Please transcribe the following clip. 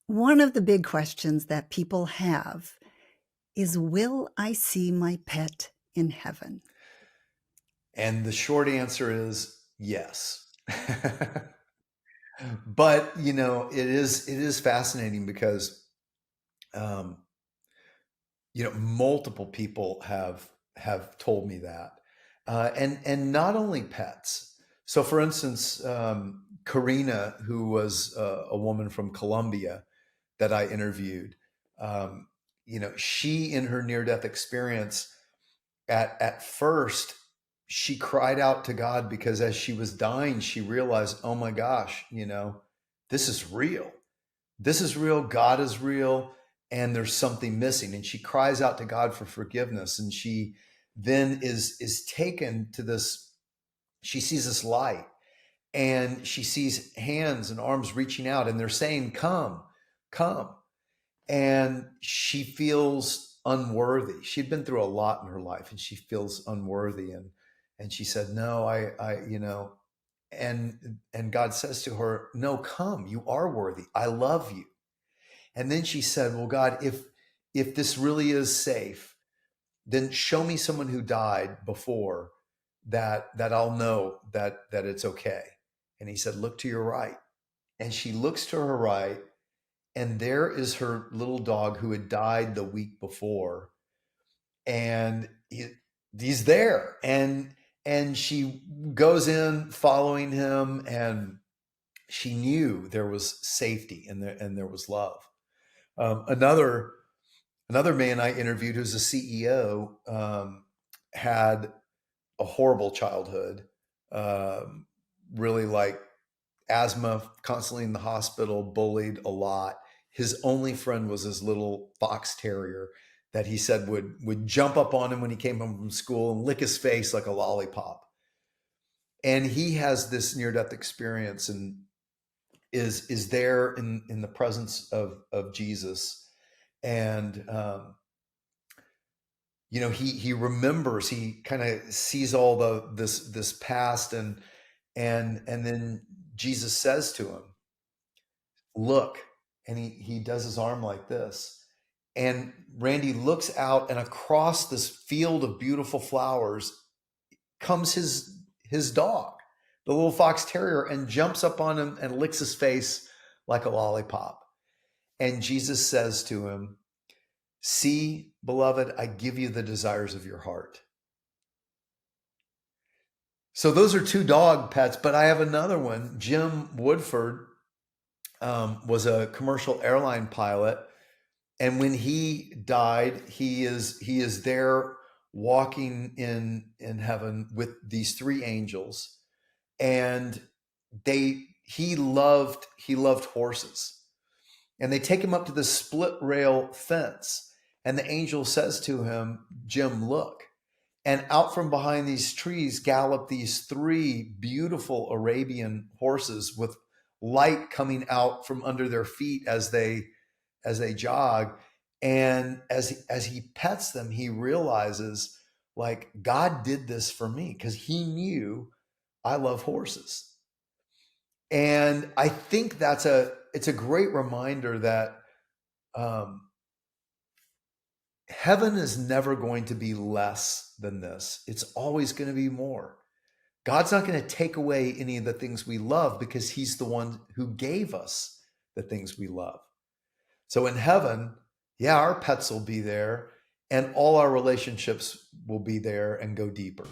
One of the big questions that people have is, will I see my pet in heaven? And the short answer is yes. But it is fascinating because um, multiple people have told me that, and not only pets. So, for instance, Karina, who was a woman from Colombia that I interviewed, she in her near death experience at first she cried out to God because as she was dying, she realized, oh my gosh, this is real. This is real. God is real. And there's something missing. And she cries out to God for forgiveness. And she then is taken to this, she sees this light and she sees hands and arms reaching out and they're saying, come, come. And she feels unworthy. She'd been through a lot in her life and she feels unworthy. And she said, no, and God says to her, no, come, you are worthy. I love you. And then she said, well, God, if this really is safe, then show me someone who died before that I'll know that it's okay. And he said, look to your right. And she looks to her right, and there is her little dog who had died the week before, and he's there, and she goes in following him, and she knew there was safety and there was love. Another man I interviewed who's a CEO, had a horrible childhood, really like asthma, constantly in the hospital, bullied a lot. His only friend was his little fox terrier that he said would jump up on him when he came home from school and lick his face like a lollipop. And he has this near death experience and is there in the presence of Jesus. And he remembers, he kind of sees all this past, and then Jesus says to him, look, and he does his arm like this, and Randy looks out, and across this field of beautiful flowers comes his dog, the little fox terrier, and jumps up on him and licks his face like a lollipop. And Jesus says to him, see, beloved, I give you the desires of your heart. So those are two dog pets, but I have another one. Jim Woodford was a commercial airline pilot, and when he died, he is there walking in heaven with these three angels, and he loved horses, and they take him up to the split rail fence, and the angel says to him, Jim, look. And out from behind these trees gallop these three beautiful Arabian horses with light coming out from under their feet as they jog. And as he pets them, he realizes, like, God did this for me because he knew I love horses. And I think it's a great reminder that um, heaven is never going to be less than this. It's always going to be more. God's not going to take away any of the things we love because he's the one who gave us the things we love. So in heaven, yeah, our pets will be there and all our relationships will be there and go deeper.